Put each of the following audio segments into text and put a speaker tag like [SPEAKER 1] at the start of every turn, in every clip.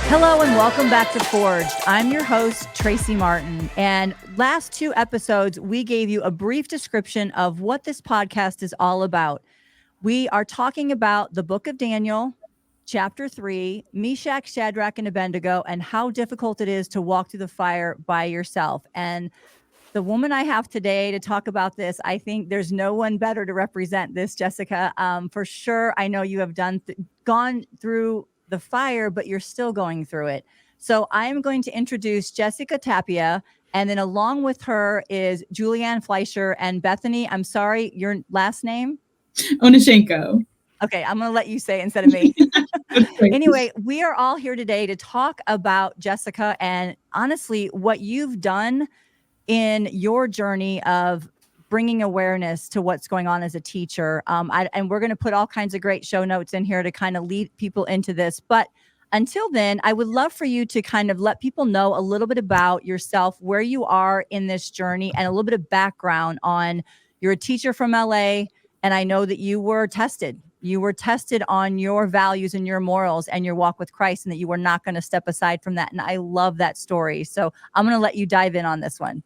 [SPEAKER 1] Hello and welcome back to Forged. I'm your host, Tracey Martin. And last two episodes, we gave you a brief description of what this podcast is all about. We are talking about the book of Daniel, chapter 3, Meshach, Shadrach, and Abednego, and how difficult it is to walk through the fire by yourself. And the woman I have today to talk about this, I think there's no one better to represent this, Jessica. For sure, I know you have gone through the fire, but you're still going through it. So I am going to introduce Jessica Tapia, and then along with her is Julianne Fleischer and Bethany. I'm sorry, your last name?
[SPEAKER 2] Onashenko.
[SPEAKER 1] Okay, I'm going to let you say it instead of me. Anyway, we are all here today to talk about Jessica and honestly what you've done in your journey of bringing awareness to what's going on as a teacher. And we're going to put all kinds of great show notes in here to kind of lead people into this. But until then, I would love for you to kind of let people know a little bit about yourself, where you are in this journey, and a little bit of background on you're a teacher from LA. And I know that you were tested. You were tested on your values and your morals and your walk with Christ, and that you were not going to step aside from that. And I love that story. So I'm going to let you dive in on this one.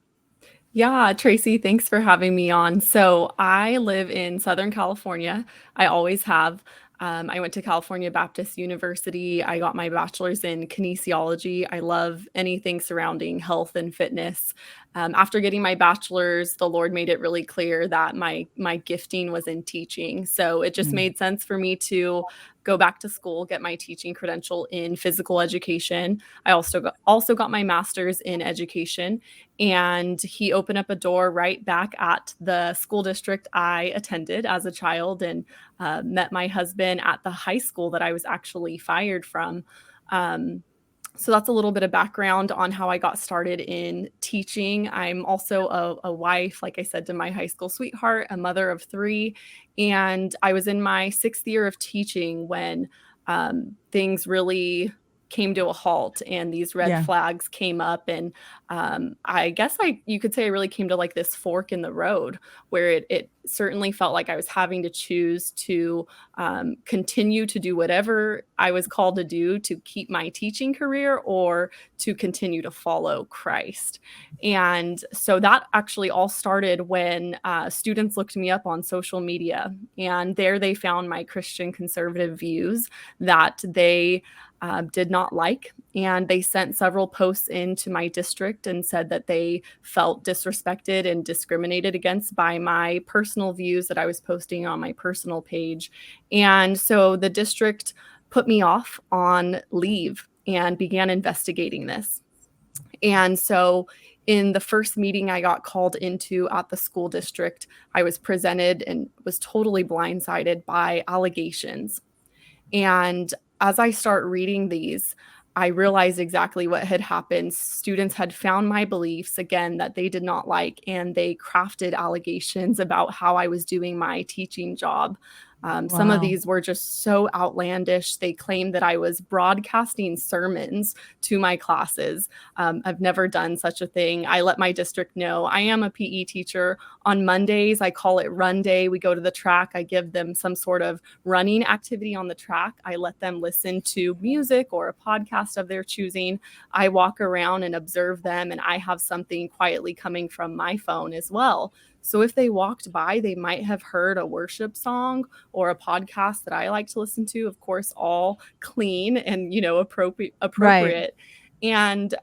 [SPEAKER 3] Yeah, Tracey, thanks for having me on. So I live in Southern California. I always have. I went to California Baptist University. I got my bachelor's in kinesiology. I love anything surrounding health and fitness. After getting my bachelor's, the Lord made it really clear that my gifting was in teaching. So it just made sense for me to go back to school, get my teaching credential in physical education. I also got my master's in education, and he opened up a door right back at the school district I attended as a child, and met my husband at the high school that I was actually fired from. So that's a little bit of background on how I got started in teaching. I'm also a wife, like I said, to my high school sweetheart, a mother of 3. And I was in my 6th year of teaching when things really came to a halt and these red flags came up. And I guess you could say I really came to like this fork in the road where it certainly felt like I was having to choose to continue to do whatever I was called to do to keep my teaching career or to continue to follow Christ. And so that actually all started when students looked me up on social media, and there they found my Christian conservative views that they did not like. And they sent several posts into my district and said that they felt disrespected and discriminated against by my personal views that I was posting on my personal page. And so the district put me off on leave and began investigating this. And so in the first meeting I got called into at the school district, I was presented and was totally blindsided by allegations. And as I start reading these, I realized exactly what had happened. Students had found my beliefs, again, that they did not like, and they crafted allegations about how I was doing my teaching job. Some of these were just so outlandish. They claimed that I was broadcasting sermons to my classes. I've never done such a thing. I let my district know I am a PE teacher. On Mondays, I call it run day. We go to the track. I give them some sort of running activity on the track. I let them listen to music or a podcast of their choosing. I walk around and observe them, and I have something quietly coming from my phone as well. So if they walked by, they might have heard a worship song or a podcast that I like to listen to, of course, all clean and, appropriate. Right. And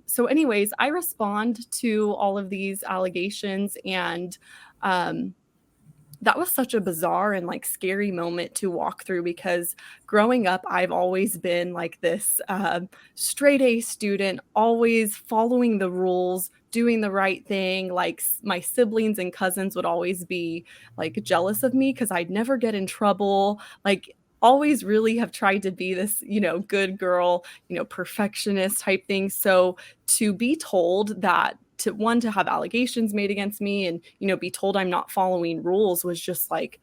[SPEAKER 3] so anyways, I respond to all of these allegations, and that was such a bizarre and like scary moment to walk through, because growing up, I've always been like this straight A student, always following the rules, doing the right thing. Like my siblings and cousins would always be like jealous of me because I'd never get in trouble. Like always really have tried to be this, good girl, perfectionist type thing. So to be told that to have allegations made against me and, be told I'm not following rules was just like,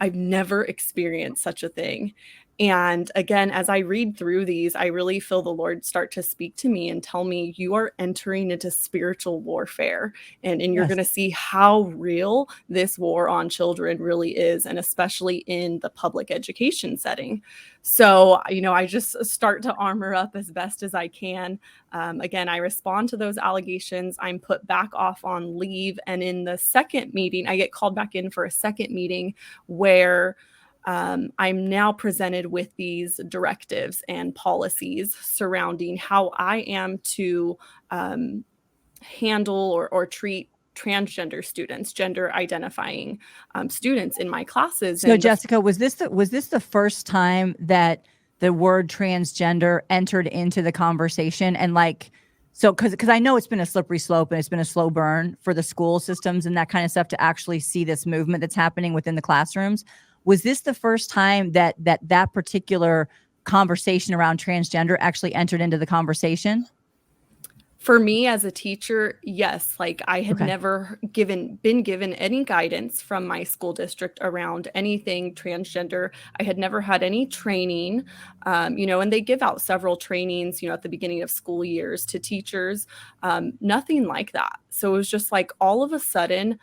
[SPEAKER 3] I've never experienced such a thing. And again, as I read through these, I really feel the Lord start to speak to me and tell me, you are entering into spiritual warfare. And you're going to see how real this war on children really is, and especially in the public education setting. So, I just start to armor up as best as I can. Again, I respond to those allegations. I'm put back off on leave. And in the second meeting, I get called back in for a second meeting where I'm now presented with these directives and policies surrounding how I am to handle or treat transgender students, gender identifying students in my classes.
[SPEAKER 1] So, Jessica, was this the first time that the word transgender entered into the conversation? And because I know it's been a slippery slope and it's been a slow burn for the school systems and that kind of stuff to actually see this movement that's happening within the classrooms. Was this the first time that particular conversation around transgender actually entered into the conversation?
[SPEAKER 3] For me as a teacher, yes. I had never been given any guidance from my school district around anything transgender. I had never had any training, and they give out several trainings, at the beginning of school years to teachers, nothing like that. So it was just all of a sudden,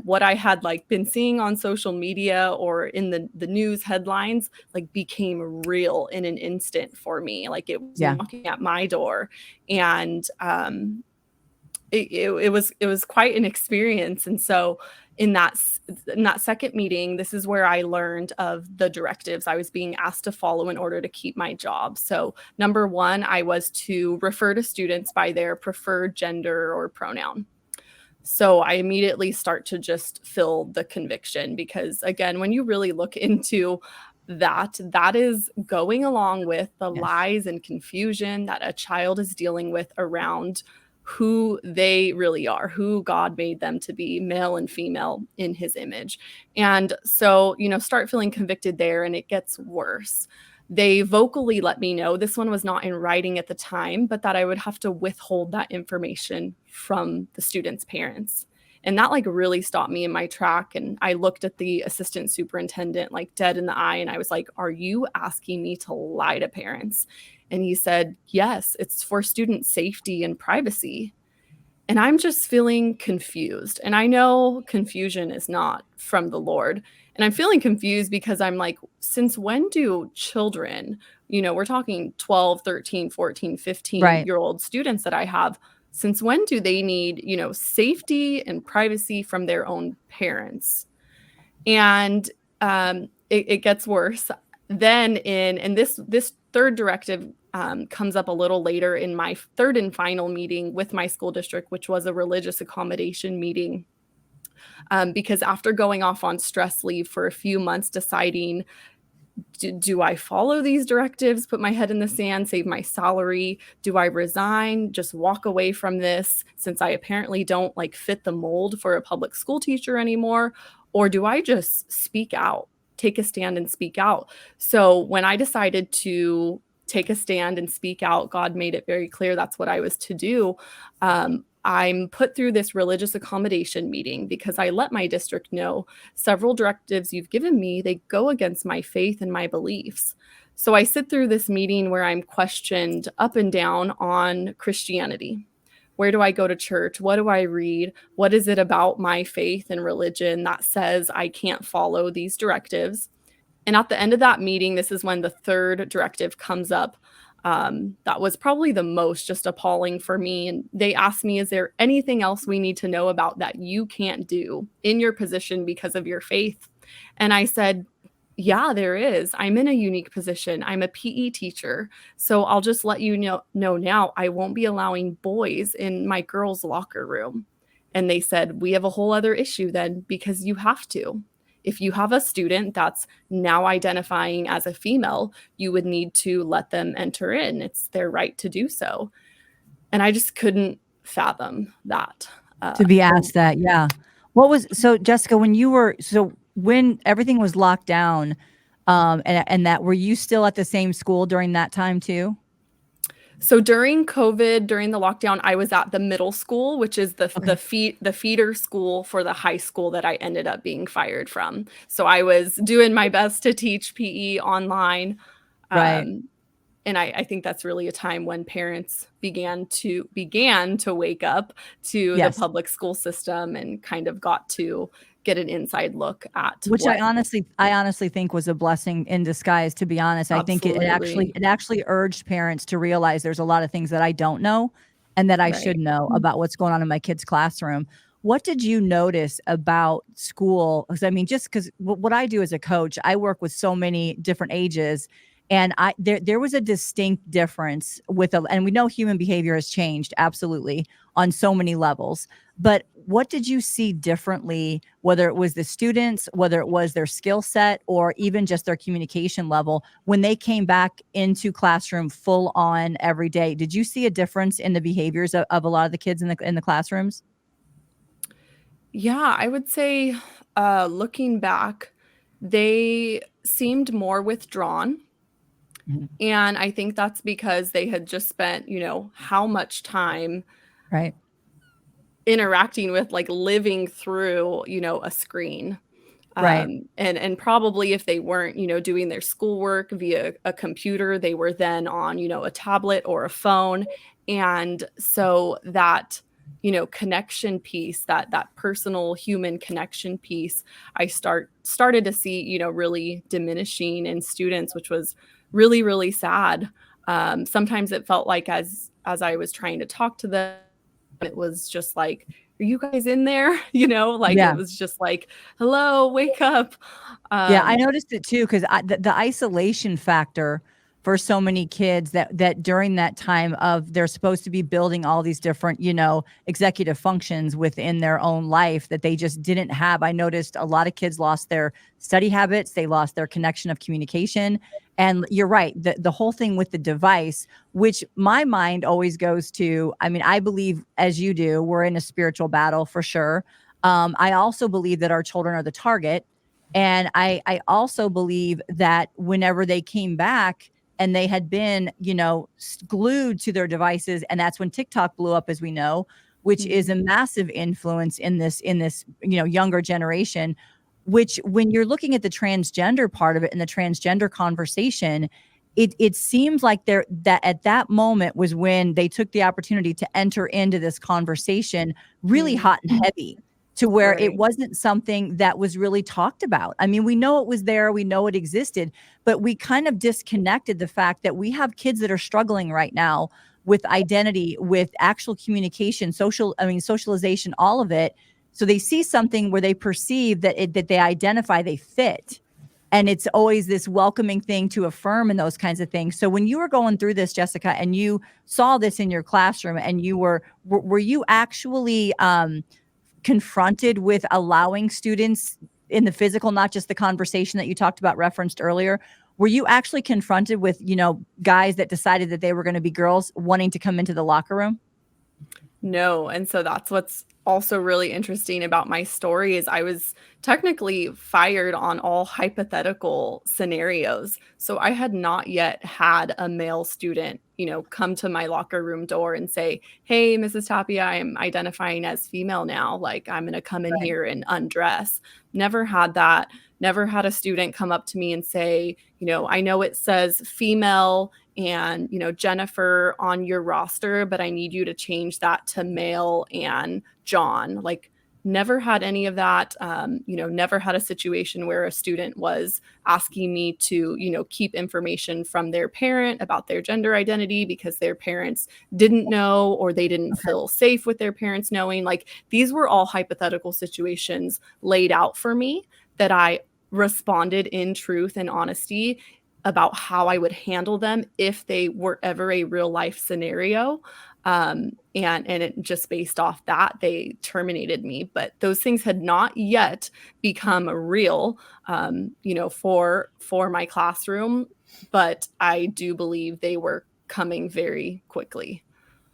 [SPEAKER 3] what I had been seeing on social media or in the news headlines became real in an instant for me. It was knocking at my door, and it was quite an experience. And so in that second meeting, this is where I learned of the directives I was being asked to follow in order to keep my job. So number one, I was to refer to students by their preferred gender or pronoun. So I immediately start to just feel the conviction, because again, when you really look into that is going along with the lies and confusion that a child is dealing with around who they really are, who God made them to be, male and female in his image. And so, start feeling convicted there, and it gets worse. They vocally let me know, this one was not in writing at the time, but that I would have to withhold that information from the students' parents. And that really stopped me in my track. And I looked at the assistant superintendent dead in the eye, and I was like, are you asking me to lie to parents? And he said, yes, it's for student safety and privacy. And I'm just feeling confused. And I know confusion is not from the Lord. And I'm feeling confused because I'm like, since when do children, we're talking 12, 13, 14, 15-year-old students that I have, since when do they need, safety and privacy from their own parents? And it gets worse. Then and this third directive comes up a little later in my third and final meeting with my school district, which was a religious accommodation meeting. Because after going off on stress leave for a few months, deciding, do I follow these directives, put my head in the sand, save my salary? Do I resign, just walk away from this since I apparently don't fit the mold for a public school teacher anymore? Or do I just speak out, take a stand and speak out? So when I decided to take a stand and speak out, God made it very clear that's what I was to do. I'm put through this religious accommodation meeting because I let my district know several directives you've given me, they go against my faith and my beliefs. So I sit through this meeting where I'm questioned up and down on Christianity. Where do I go to church? What do I read? What is it about my faith and religion that says I can't follow these directives? And at the end of that meeting, this is when the third directive comes up. That was probably the most just appalling for me. And they asked me, is there anything else we need to know about that you can't do in your position because of your faith? And I said, yeah, there is. I'm in a unique position. I'm a PE teacher. So I'll just let you know now, I won't be allowing boys in my girls' locker room. And they said, we have a whole other issue then, because you have to. If you have a student that's now identifying as a female, you would need to let them enter in. It's their right to do so. And I just couldn't fathom that.
[SPEAKER 1] To be asked that, yeah. So Jessica, when everything was locked down, and that, were you still at the same school during that time too?
[SPEAKER 3] So during COVID, during the lockdown, I was at the middle school, which is the
[SPEAKER 1] Okay.
[SPEAKER 3] the feeder school for the high school that I ended up being fired from. So I was doing my best to teach PE online.
[SPEAKER 1] Right.
[SPEAKER 3] Um, and I think that's really a time when parents began to wake up to the
[SPEAKER 1] Yes.
[SPEAKER 3] public school system and kind of got to get an inside look at
[SPEAKER 1] Which
[SPEAKER 3] what
[SPEAKER 1] I honestly think was a blessing in disguise, to be honest. I think
[SPEAKER 3] absolutely
[SPEAKER 1] it actually urged parents to realize there's a lot of things that I don't know and that I should
[SPEAKER 3] right.
[SPEAKER 1] know about what's going on in my kid's classroom. What did you notice about school? Because I mean, just because what I do as a coach, I work with so many different ages, and there was a distinct difference and we know human behavior has changed absolutely on so many levels. But what did you see differently, whether it was the students, whether it was their skill set, or even just their communication level when they came back into classroom full on every day? Did you see a difference in the behaviors of a lot of the kids in the classrooms?
[SPEAKER 3] Yeah, I would say, looking back, they seemed more withdrawn,
[SPEAKER 1] Mhm.
[SPEAKER 3] and I think that's because they had just spent, how much time
[SPEAKER 1] Right.
[SPEAKER 3] interacting with, like, living through, a screen.
[SPEAKER 1] Right.
[SPEAKER 3] And probably if they weren't, doing their schoolwork via a computer, they were then on, a tablet or a phone. And so that, connection piece, that personal human connection piece, I started to see, really diminishing in students, which was really, really sad. Sometimes it felt like as I was trying to talk to them, it was just like, "Are you guys in there?" Like it
[SPEAKER 1] Yeah.
[SPEAKER 3] was just like, "Hello, wake up."
[SPEAKER 1] Yeah, I
[SPEAKER 3] Um,
[SPEAKER 1] noticed it too because the isolation factor for so many kids that during that time of they're supposed to be building all these different, executive functions within their own life that they just didn't have. I noticed a lot of kids lost their study habits, they lost their connection of communication. And you're right, the whole thing with the device, which my mind always goes to, I mean, I believe as you do, we're in a spiritual battle for sure. I also believe that our children are the target, and I also believe that whenever they came back and they had been, glued to their devices, and that's when TikTok blew up, as we know, which is a
[SPEAKER 3] mhm,
[SPEAKER 1] massive influence in this, younger generation. Which, when you're looking at the transgender part of it and the transgender conversation, it seems like that at that moment was when they took the opportunity to enter into this conversation really
[SPEAKER 3] mm,
[SPEAKER 1] hot and heavy to where it
[SPEAKER 3] right.
[SPEAKER 1] wasn't something that was really talked about. I mean, we know it was there, we know it existed, but we kind of disconnected the fact that we have kids that are struggling right now with identity, with actual communication, socialization, all of it. So they see something where they perceive that they identify, they fit. And it's always this welcoming thing to affirm and those kinds of things. So when you were going through this, Jessica, and you saw this in your classroom and were you actually confronted with allowing students in the physical, not just the conversation that you talked about referenced earlier? Were you actually confronted with, guys that decided that they were going to be girls wanting to come into the locker room?
[SPEAKER 3] No, and so that's what's also really interesting about my story is I was technically fired on all hypothetical scenarios. So I had not yet had a male student, come to my locker room door and say, "Hey, Mrs. Tapia, I'm identifying as female now. Like I'm going to come in
[SPEAKER 1] Right.
[SPEAKER 3] here and undress." Never had that. Never had a student come up to me and say, "I know it says female and Jennifer on your roster, but I need you to change that to male and John." Like never had any of that. Never had a situation where a student was asking me to keep information from their parent about their gender identity because their parents didn't know or they didn't
[SPEAKER 1] Okay.
[SPEAKER 3] feel safe with their parents knowing. Like these were all hypothetical situations laid out for me that I responded in truth and honesty about how I would handle them if they were ever a real life scenario. And it just based off that, they terminated me. But those things had not yet become real, for my classroom. But I do believe they were coming very quickly.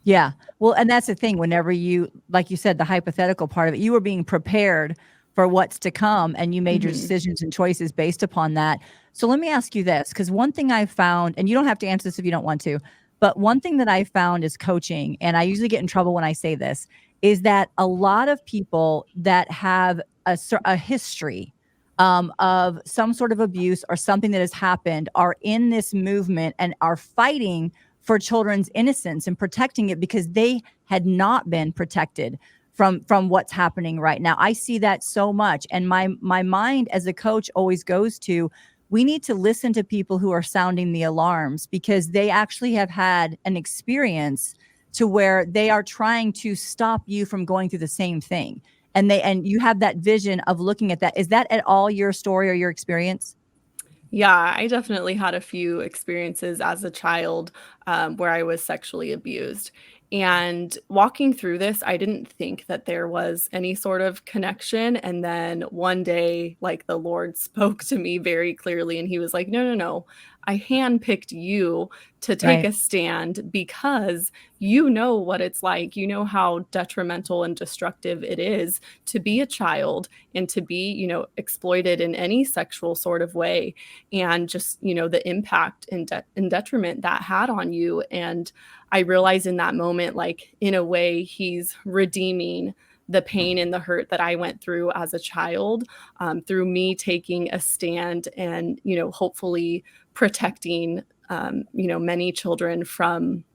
[SPEAKER 1] Yeah. Well, and that's the thing. Whenever you, like you said, the hypothetical part of it, you were being prepared for what's to come and you made your
[SPEAKER 3] Mhm.
[SPEAKER 1] decisions and choices based upon that. So let me ask you this, because one thing I found, and you don't have to answer this if you don't want to, But one thing that I found is coaching, and I usually get in trouble when I say this, is that a lot of people that have a history of some sort of abuse or something that has happened are in this movement and are fighting for children's innocence and protecting it because they had not been protected from what's happening right now. I see that so much, and my mind as a coach always goes to, we need to listen to people who are sounding the alarms because they actually have had an experience to where they are trying to stop you from going through the same thing. And you have that vision of looking at that. Is that at all your story or your experience?
[SPEAKER 3] Yeah, I definitely had a few experiences as a child where I was sexually abused. And walking through this, I didn't think that there was any sort of connection. And then one day, like the Lord spoke to me very clearly, and he was like, no, no, no. I handpicked you to take
[SPEAKER 1] Right.
[SPEAKER 3] a stand because you know what it's like. You know how detrimental and destructive it is to be a child and to be, exploited in any sexual sort of way, and just the impact and detriment that had on you. And I realized in that moment, like, in a way, he's redeeming the pain and the hurt that I went through as a child, through me taking a stand and hopefully protecting many children from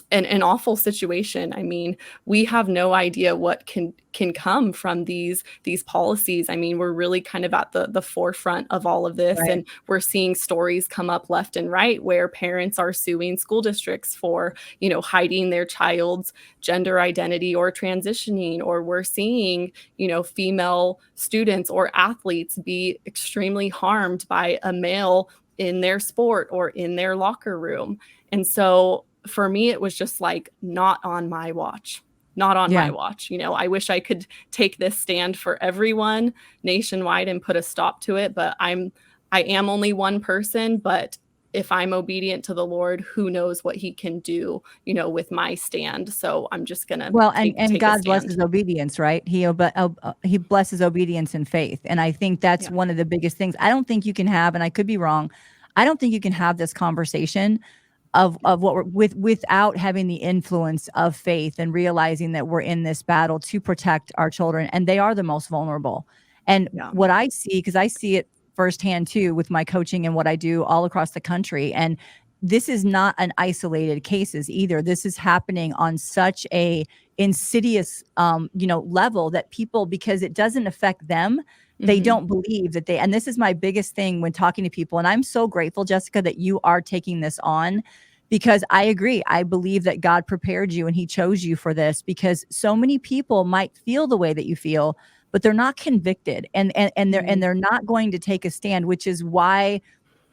[SPEAKER 3] an awful situation. I mean, we have no idea what can come from these policies. I mean, we're really kind of at the forefront of all of this,
[SPEAKER 1] Right.
[SPEAKER 3] and we're seeing stories come up left and right where parents are suing school districts for, hiding their child's gender identity or transitioning, or we're seeing, female students or athletes be extremely harmed by a male in their sport or in their locker room. And so for me, it was just like, not on my watch, not on
[SPEAKER 1] Yeah.
[SPEAKER 3] my watch. I wish I could take this stand for everyone nationwide and put a stop to it, but I am only one person. But if I'm obedient to the Lord, who knows what he can do, with my stand. So I'm just gonna
[SPEAKER 1] Well, and
[SPEAKER 3] take a
[SPEAKER 1] God
[SPEAKER 3] stand.
[SPEAKER 1] blesses obedience, right? He blesses obedience and faith, and I think that's
[SPEAKER 3] Yeah.
[SPEAKER 1] one of the biggest things. I don't think you can have, and I could be wrong, I don't think you can have this conversation of what we're without having the influence of faith and realizing that we're in this battle to protect our children, and they are the most vulnerable. And
[SPEAKER 3] Yeah.
[SPEAKER 1] what I see, because I see it firsthand too with my coaching and what I do all across the country, and this is not an isolated cases either. This is happening on such a insidious level that people, because it doesn't affect them, they
[SPEAKER 3] Mhm.
[SPEAKER 1] don't believe that and this is my biggest thing when talking to people. And I'm so grateful, Jessica, that you are taking this on, because I agree. I believe that God prepared you and he chose you for this, because so many people might feel the way that you feel, but they're not convicted, and
[SPEAKER 3] Mhm.
[SPEAKER 1] they're not going to take a stand, which is why,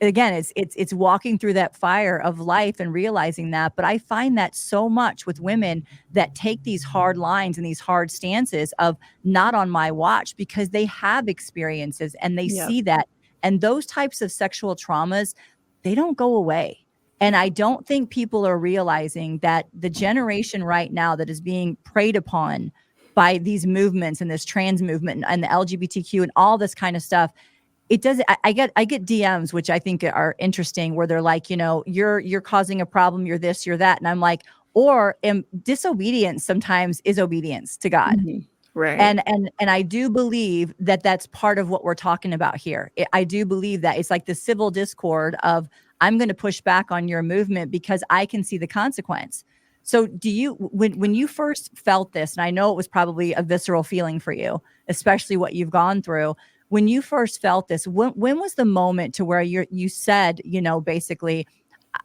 [SPEAKER 1] again, it's walking through that fire of life and realizing that. But I find that so much with women that take these hard lines and these hard stances of not on my watch, because they have experiences and they
[SPEAKER 3] Yep.
[SPEAKER 1] see that. And those types of sexual traumas, they don't go away. And I don't think people are realizing that the generation right now that is being preyed upon by these movements and this trans movement and the LGBTQ and all this kind of stuff, it does. I get DMs, which I think are interesting, where they're like, you're causing a problem, you're this, you're that. And I'm like, disobedience sometimes is obedience to God.
[SPEAKER 3] Mhm. Right.
[SPEAKER 1] And I do believe that that's part of what we're talking about here. I do believe that it's like the civil discord of, I'm going to push back on your movement because I can see the consequence. So do you, when you first felt this, and I know it was probably a visceral feeling for you, especially what you've gone through, when you first felt this, when was the moment to where you said, basically,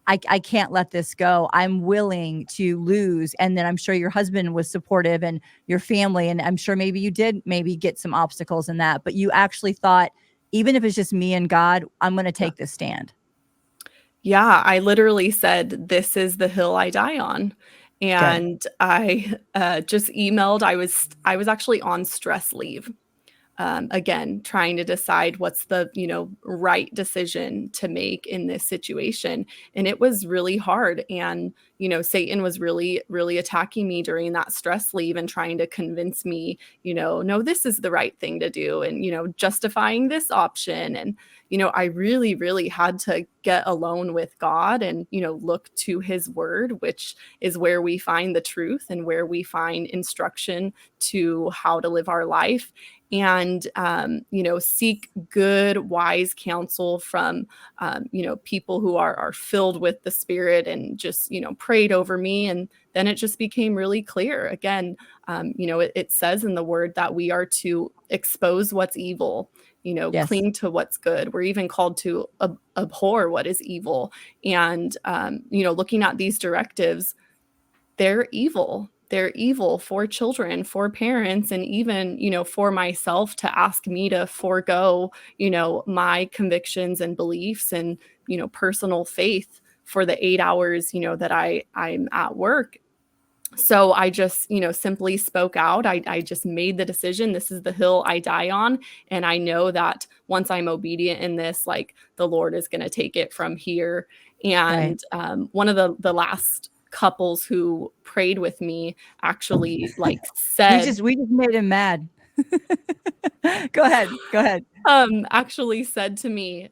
[SPEAKER 1] I can't let this go. I'm willing to lose. And then I'm sure your husband was supportive and your family. And I'm sure maybe you did maybe get some obstacles in that, but you actually thought, even if it's just me and God, I'm going to
[SPEAKER 3] Yeah.
[SPEAKER 1] take this stand.
[SPEAKER 3] Yeah, I literally said, "This is the hill I die on."
[SPEAKER 1] Good.
[SPEAKER 3] And I just emailed. I was actually on stress leave. again, trying to decide what's the, right decision to make in this situation. And it was really hard. And, Satan was really, really attacking me during that stress leave and trying to convince me, no, this is the right thing to do. And, justifying this option. And, I really, really had to get alone with God and, look to his word, which is where we find the truth and where we find instruction to how to live our life. And, seek good, wise counsel from, people who are filled with the Spirit and just, prayed over me. And then it just became really clear. Again, it says in the word that we are to expose what's evil,
[SPEAKER 1] Yes.
[SPEAKER 3] cling to what's good. We're even called to abhor what is evil. And, looking at these directives, they're evil. They're evil for children, for parents, and even, for myself to ask me to forego, my convictions and beliefs and, personal faith for the 8 hours, that I'm at work. So I just, simply spoke out. I just made the decision. This is the hill I die on. And I know that once I'm obedient in this, like the Lord is going to take it from here. And one of the last couples who prayed with me actually said,
[SPEAKER 1] we just made him mad. Go ahead.
[SPEAKER 3] actually said to me,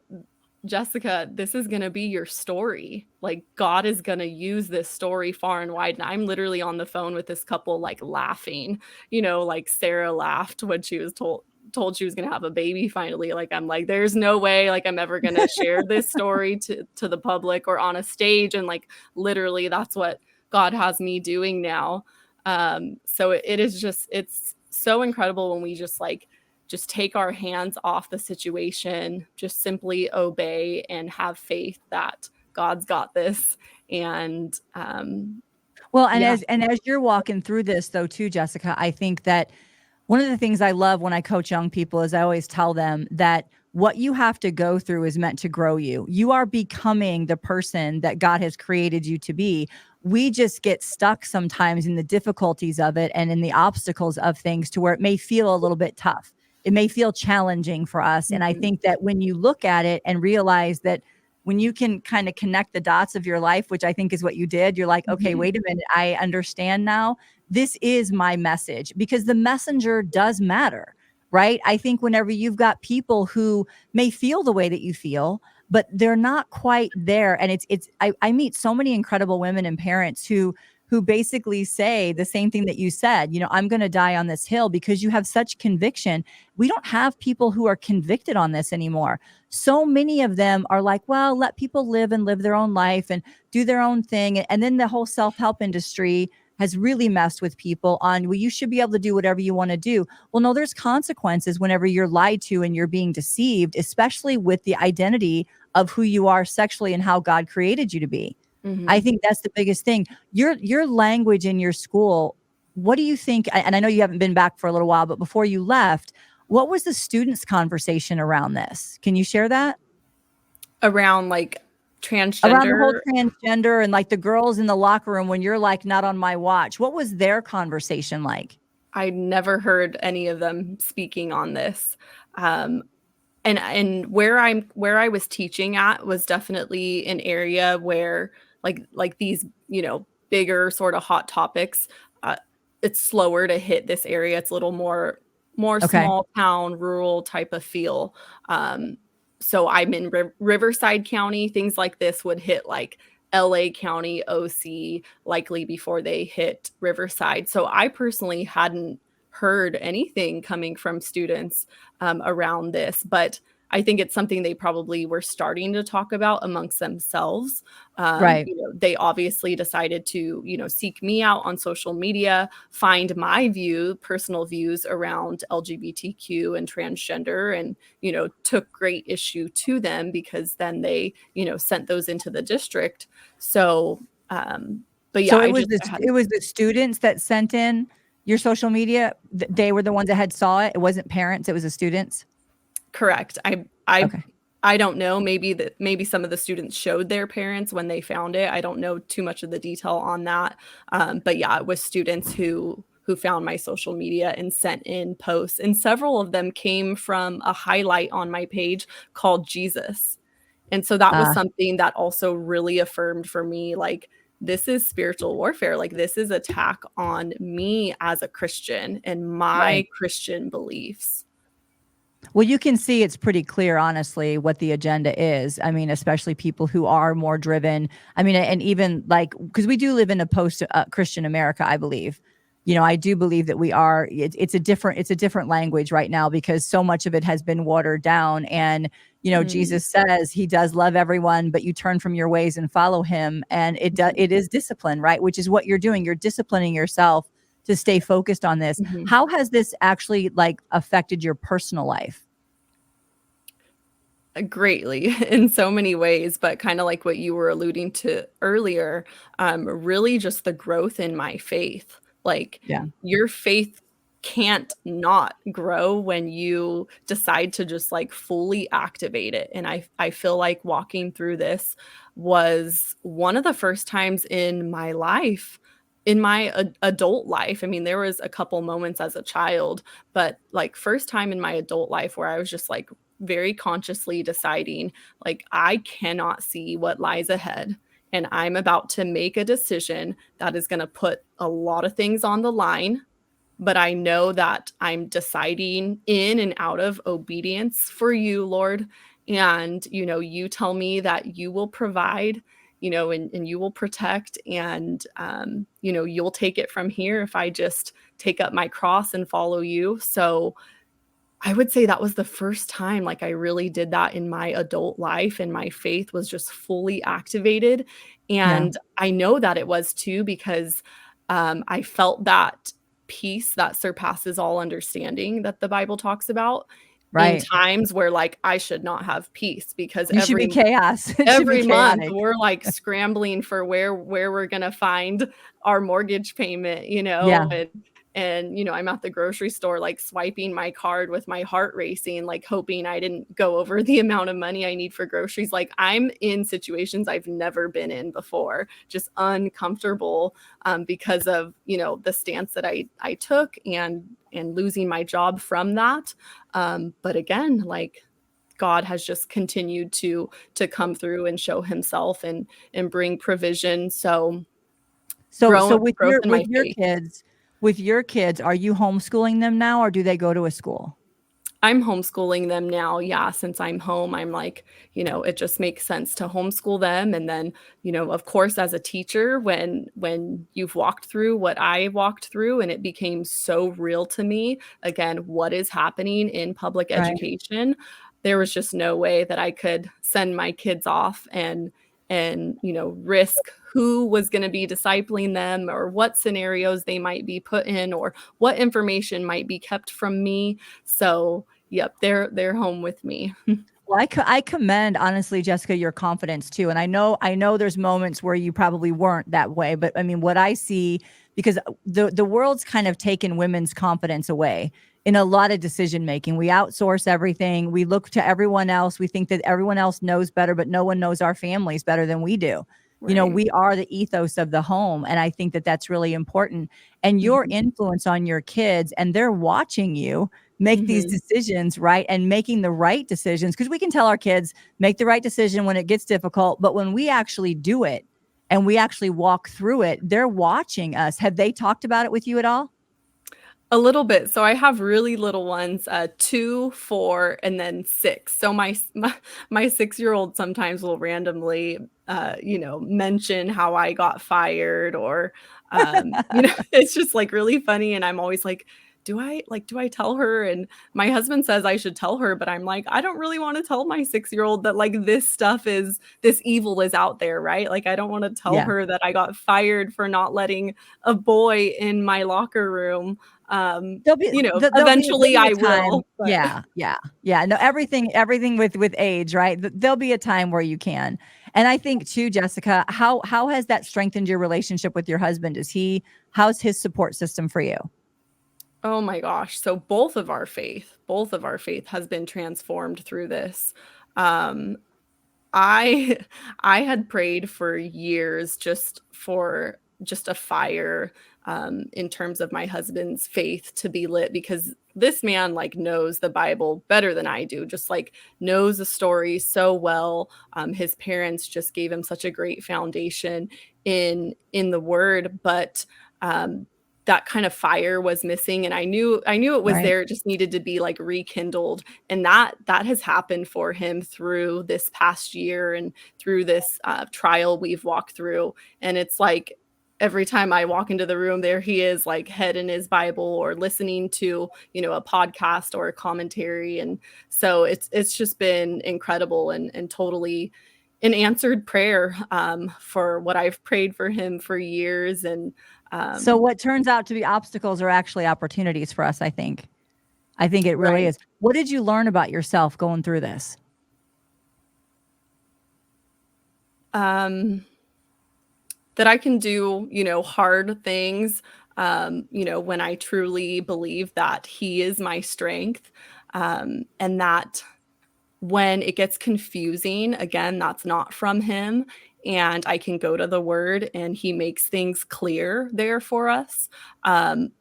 [SPEAKER 3] Jessica, this is going to be your story. Like God is going to use this story far and wide. And I'm literally on the phone with this couple, laughing, like Sarah laughed when she was told she was going to have a baby finally. Like, I'm like, there's no way I'm ever going to share this story to the public or on a stage. And literally that's what God has me doing now. So it is just, it's so incredible when we just take our hands off the situation, just simply obey and have faith that God's got this. And
[SPEAKER 1] as you're walking through this though too, Jessica, I think that one of the things I love when I coach young people is I always tell them that what you have to go through is meant to grow you. You are becoming the person that God has created you to be. We just get stuck sometimes in the difficulties of it and in the obstacles of things to where it may feel a little bit tough. It may feel challenging for us. Mm-hmm. And I think that when you look at it and realize that when you can kind of connect the dots of your life, which I think is what you did, you're like, okay, wait a minute, I understand now. This is my message, because the messenger does matter, right? I think whenever you've got people who may feel the way that you feel, but they're not quite there. And I meet so many incredible women and parents who basically say the same thing that you said, I'm going to die on this hill, because you have such conviction. We don't have people who are convicted on this anymore. So many of them are like, well, let people live their own life and do their own thing. And then the whole self-help industry has really messed with people on, well, you should be able to do whatever you want to do. Well, no, there's consequences whenever you're lied to and you're being deceived, especially with the identity of who you are sexually and how God created you to be. Mm-hmm. I think that's the biggest thing. Your language in your school, what do you think? And I know you haven't been back for a little while, but before you left, what was the students' conversation around this? Can you share that?
[SPEAKER 3] Around transgender?
[SPEAKER 1] Around the whole transgender and the girls in the locker room when you're not on my watch. What was their conversation like?
[SPEAKER 3] I never heard any of them speaking on this. And where I was teaching at was definitely an area where these, bigger sort of hot topics, it's slower to hit this area. It's a little more okay. Small town, rural type of feel. So I'm in Riverside County. Things like this would hit LA County, OC, likely before they hit Riverside. So I personally hadn't heard anything coming from students around this, but I think it's something they probably were starting to talk about amongst themselves. Right. They obviously decided to, seek me out on social media, find my personal views around LGBTQ and transgender, and, took great issue to them, because then they, sent those into the district. So, but yeah, so
[SPEAKER 1] it was the students that sent in your social media. They were the ones that had saw it. It wasn't parents. It was the students.
[SPEAKER 3] Correct. I don't know. Maybe some of the students showed their parents when they found it. I don't know too much of the detail on that. But yeah, it was students who who found my social media and sent in posts. And several of them came from a highlight on my page called Jesus. And so that was
[SPEAKER 1] Uh,
[SPEAKER 3] something that also really affirmed for me, like, this is spiritual warfare. Like, this is attack on me as a Christian and my
[SPEAKER 1] right.
[SPEAKER 3] Christian beliefs.
[SPEAKER 1] Well, you can see it's pretty clear, honestly, what the agenda is. I mean, especially people who are more driven. I mean, and even like, because we do live in a post Christian America, I believe. I do believe that we are. It's a different language right now because so much of it has been watered down. And
[SPEAKER 3] Mm,
[SPEAKER 1] Jesus says he does love everyone, but you turn from your ways and follow him. And it is discipline, right? Which is what you're doing. You're disciplining yourself to stay focused on this.
[SPEAKER 3] mhm.
[SPEAKER 1] How has this actually like affected your personal life?
[SPEAKER 3] Greatly in so many ways, but kind of like what you were alluding to earlier, really just the growth in my faith. Like,
[SPEAKER 1] Yeah.
[SPEAKER 3] your faith can't not grow when you decide to just like fully activate it. And I feel like walking through this was one of the first times in my life, in my adult life. I mean, there was a couple moments as a child, but like first time in my adult life where I was just like very consciously deciding, like, I cannot see what lies ahead. And I'm about to make a decision that is going to put a lot of things on the line. But I know that I'm deciding in and out of obedience for you, Lord. And, you tell me that you will provide, and you will protect. And, you'll take it from here if I just take up my cross and follow you. So, I would say that was the first time, like, I really did that in my adult life, and my faith was just fully activated,
[SPEAKER 1] Yeah.
[SPEAKER 3] and I know that it was too because, I felt that peace that surpasses all understanding that the Bible talks about in
[SPEAKER 1] Right.
[SPEAKER 3] times where, like, I should not have peace because
[SPEAKER 1] You should be chaos. It should be
[SPEAKER 3] every month
[SPEAKER 1] chaotic.
[SPEAKER 3] we're, like, scrambling for where we're gonna find our mortgage payment,
[SPEAKER 1] Yeah.
[SPEAKER 3] and, I'm at the grocery store, like, swiping my card with my heart racing, like, hoping I didn't go over the amount of money I need for groceries. Like, I'm in situations I've never been in before, just uncomfortable, because of, the stance that I took and losing my job from that. But again, like, God has just continued to come through and show himself and bring provision. So
[SPEAKER 1] So with
[SPEAKER 3] growth in
[SPEAKER 1] with
[SPEAKER 3] my
[SPEAKER 1] your
[SPEAKER 3] faith.
[SPEAKER 1] kids, are you homeschooling them now or do they go to a school?
[SPEAKER 3] I'm homeschooling them now. Yeah, since I'm home, I'm like, it just makes sense to homeschool them. And then, of course, as a teacher, when you've walked through what I walked through and it became so real to me, again, what is happening in public
[SPEAKER 1] Right.
[SPEAKER 3] education, there was just no way that I could send my kids off and risk who was going to be discipling them or what scenarios they might be put in or what information might be kept from me. So, yep, they're home with me.
[SPEAKER 1] Well, I commend honestly, Jessica, your confidence too. And I know there's moments where you probably weren't that way, but I mean, what I see, because the world's kind of taken women's confidence away in a lot of decision making. We outsource everything. We look to everyone else. We think that everyone else knows better, but no one knows our families better than we do.
[SPEAKER 3] Right.
[SPEAKER 1] We are the ethos of the home, and I think that that's really important. And your
[SPEAKER 3] Mhm.
[SPEAKER 1] influence on your kids, and they're watching you make these
[SPEAKER 3] Mhm.
[SPEAKER 1] decisions, right? And making the right decisions. Because we can tell our kids, make the right decision when it gets difficult. But when we actually do it and we actually walk through it, they're watching us. Have they talked about it with you at all?
[SPEAKER 3] A little bit. So I have really little ones, 2, 4, and then 6. So my 6-year-old sometimes will randomly, mention how I got fired or, it's just, like, really funny, and I'm always like, do I tell her?" And my husband says I should tell her, but I'm like, I don't really wanna tell my 6-year-old that, like, this evil is out there, right? Like, I don't wanna tell
[SPEAKER 1] Yeah.
[SPEAKER 3] her that I got fired for not letting a boy in my locker room.
[SPEAKER 1] There'll
[SPEAKER 3] Eventually
[SPEAKER 1] be a
[SPEAKER 3] I
[SPEAKER 1] time.
[SPEAKER 3] will, but
[SPEAKER 1] Yeah, yeah, yeah. No, everything with age, right? There'll be a time where you can. And I think too, Jessica, how has that strengthened your relationship with your husband? How's his support system for you?
[SPEAKER 3] oh my gosh, so both of our faith has been transformed through this. Um, I I had prayed for years just for just a fire, in terms of my husband's faith to be lit, because this man like knows the Bible better than I do, just like knows the story so well. His parents just gave him such a great foundation in the word, but that kind of fire was missing, and I knew it was
[SPEAKER 1] Right.
[SPEAKER 3] there. It just needed to be like rekindled, and that has happened for him through this past year and through this trial we've walked through. And it's like every time I walk into the room, there he is, like head in his Bible or listening to, a podcast or a commentary. And so it's just been incredible and totally an answered prayer for what I've prayed for him for years. And
[SPEAKER 1] So what turns out to be obstacles are actually opportunities for us, I think. I think it really
[SPEAKER 3] Right.
[SPEAKER 1] is. What did you learn about yourself going through this?
[SPEAKER 3] That I can do, hard things, when I truly believe that he is my strength, and that when it gets confusing, again, that's not from him, and I can go to the word and he makes things clear there for us.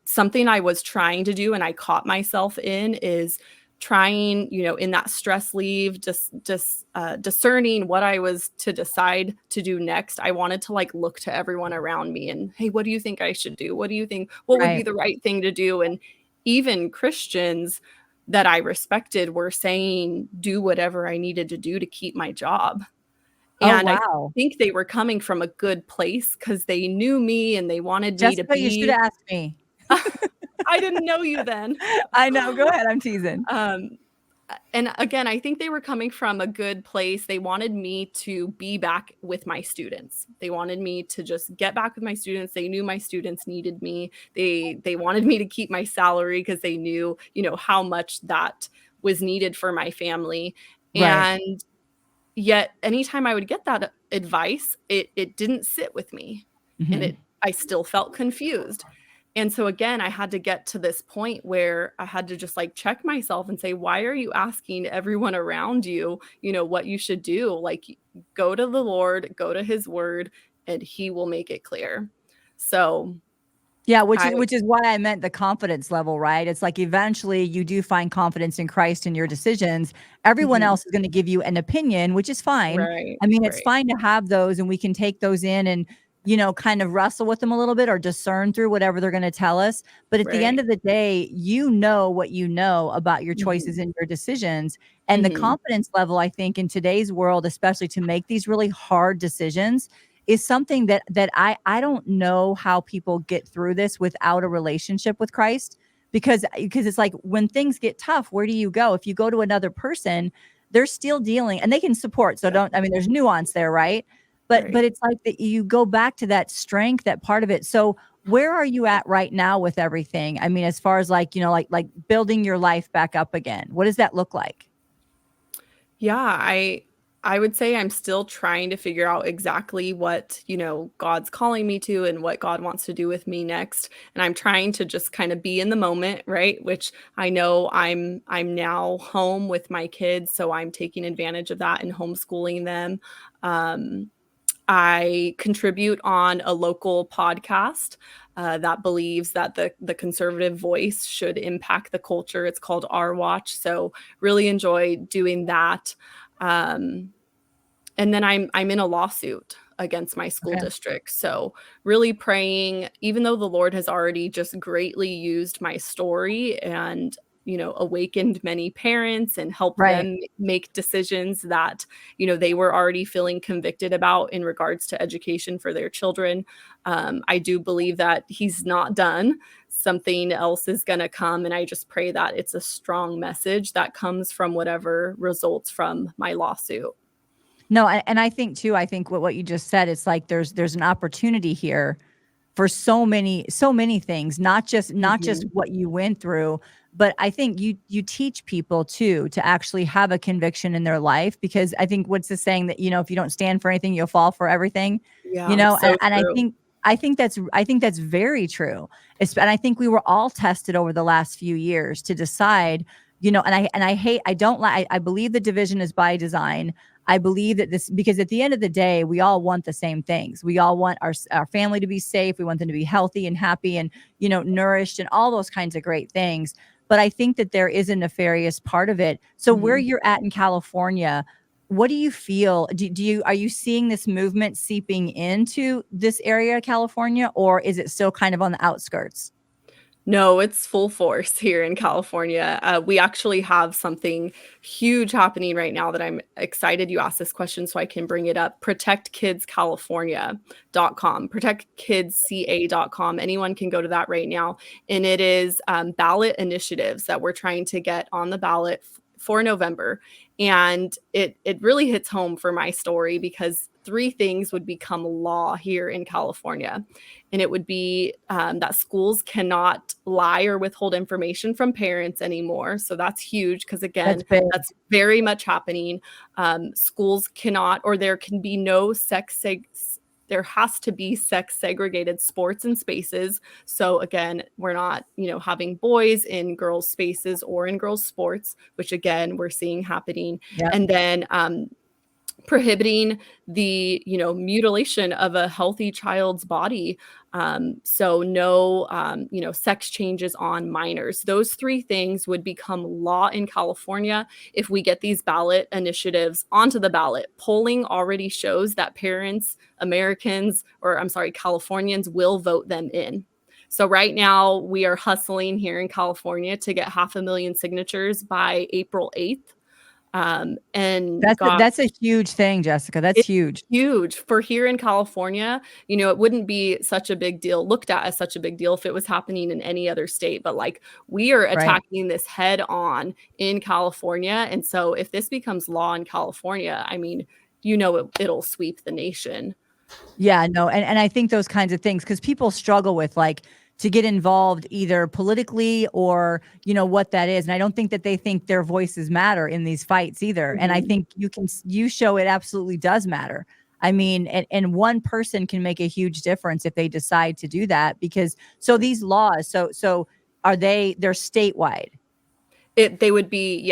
[SPEAKER 3] Something I was trying to do and I caught myself in is trying, in that stress leave, just discerning what I was to decide to do next. I wanted to like look to everyone around me and, hey, what do you think I should do? What do you think? What would be
[SPEAKER 1] Right.
[SPEAKER 3] the right thing to do? And even Christians that I respected were saying, do whatever I needed to do to keep my job.
[SPEAKER 1] Oh,
[SPEAKER 3] And I
[SPEAKER 1] wow.
[SPEAKER 3] think they were coming from a good place because they knew me and they wanted me to
[SPEAKER 1] Jessica, you should
[SPEAKER 3] be.
[SPEAKER 1] have asked me.
[SPEAKER 3] I didn't know you then.
[SPEAKER 1] I know. Go ahead. I'm teasing.
[SPEAKER 3] And again, I think they were coming from a good place. They wanted me to be back with my students. They wanted me to just get back with my students. They knew my students needed me. They wanted me to keep my salary because they knew, how much that was needed for my family.
[SPEAKER 1] Right.
[SPEAKER 3] And yet anytime I would get that advice, it didn't sit with me. And
[SPEAKER 1] Mhm.
[SPEAKER 3] I still felt confused. And so again, I had to get to this point where I had to just like check myself and say, why are you asking everyone around you, what you should do? Like, go to the Lord, go to his word, and he will make it clear. So
[SPEAKER 1] Yeah,
[SPEAKER 3] I,
[SPEAKER 1] which is why I meant the confidence level, right? It's like eventually you do find confidence in Christ in your decisions. Everyone
[SPEAKER 3] Mhm.
[SPEAKER 1] else is going to give you an opinion, which is fine.
[SPEAKER 3] Right,
[SPEAKER 1] I mean, it's
[SPEAKER 3] right,
[SPEAKER 1] fine to have those and we can take those in and, kind of wrestle with them a little bit or discern through whatever they're going to tell us. But at the end
[SPEAKER 3] right.
[SPEAKER 1] of the day, you know what you know about your choices
[SPEAKER 3] Mhm.
[SPEAKER 1] and your decisions. And the
[SPEAKER 3] Mhm.
[SPEAKER 1] confidence level, I think, in today's world, especially to make these really hard decisions, is something that I don't know how people get through this without a relationship with Christ, because it's like when things get tough, where do you go? If you go to another person, they're still dealing and they can support. So
[SPEAKER 3] Yeah,
[SPEAKER 1] don't, I mean, there's nuance there, right? But
[SPEAKER 3] right.
[SPEAKER 1] it's like that you go back to that strength, that part of it. So where are you at right now with everything? I mean, as far as like, like building your life back up again, what does that look like?
[SPEAKER 3] Yeah, I would say I'm still trying to figure out exactly what, God's calling me to and what God wants to do with me next. And I'm trying to just kind of be in the moment, right? Which I know I'm now home with my kids, so I'm taking advantage of that and homeschooling them. Um, I contribute on a local podcast that believes that the conservative voice should impact the culture. It's called Our Watch. So really enjoy doing that. Um, and then I'm in a lawsuit against my school
[SPEAKER 1] Okay.
[SPEAKER 3] district. So really praying, even though the Lord has already just greatly used my story and awakened many parents and helped
[SPEAKER 1] Right.
[SPEAKER 3] them make decisions that they were already feeling convicted about in regards to education for their children. I do believe that he's not done. Something else is going to come, and I just pray that it's a strong message that comes from whatever results from my lawsuit.
[SPEAKER 1] No, and I think too, I think what you just said, it's like there's an opportunity here for so many things, not just
[SPEAKER 3] Mhm.
[SPEAKER 1] what you went through, but I think you teach people too to actually have a conviction in their life, because I think what's the saying that, if you don't stand for anything, you'll fall for everything,
[SPEAKER 3] Yeah, so
[SPEAKER 1] and
[SPEAKER 3] true.
[SPEAKER 1] I think that's very true. And I think we were all tested over the last few years to decide, I don't like, I believe the division is by design. I believe that because at the end of the day, we all want the same things. We all want our family to be safe. We want them to be healthy and happy and, nourished and all those kinds of great things. But I think that there is a nefarious part of it. So where you're at in California, what do you feel? Are you seeing this movement seeping into this area of California, or is it still kind of on the outskirts?
[SPEAKER 3] No, it's full force here in California. We actually have something huge happening right now that I'm excited you asked this question so I can bring it up. ProtectKidsCalifornia.com, ProtectKidsCA.com. Anyone can go to that right now. And it is ballot initiatives that we're trying to get on the ballot for November. And it really hits home for my story because 3 things would become law here in California. And it would be that schools cannot lie or withhold information from parents anymore. So that's huge because, again, that's very much happening. Schools cannot, or there can be no there has to be sex segregated sports and spaces. So again, we're not, having boys in girls' spaces or in girls' sports, which again, we're seeing happening.
[SPEAKER 1] Yep.
[SPEAKER 3] And then prohibiting the mutilation of a healthy child's body. So no sex changes on minors. Those 3 things would become law in California if we get these ballot initiatives onto the ballot. Polling already shows that Californians will vote them in. So right now we are hustling here in California to get 500,000 signatures by April 8th. And
[SPEAKER 1] that's a huge thing, Jessica. That's huge
[SPEAKER 3] for here in California. It wouldn't be such a big deal, looked at as such a big deal if it was happening in any other state, but like we are attacking this head on in California. And so if this becomes law in California, I mean, it'll sweep the nation.
[SPEAKER 1] Yeah, no. And I think those kinds of things, because people struggle with to get involved either politically or, what that is. And I don't think that they think their voices matter in these fights either. And I think you show it absolutely does matter. I mean, and one person can make a huge difference if they decide to do that, because these laws, so they're statewide?
[SPEAKER 3] They would be,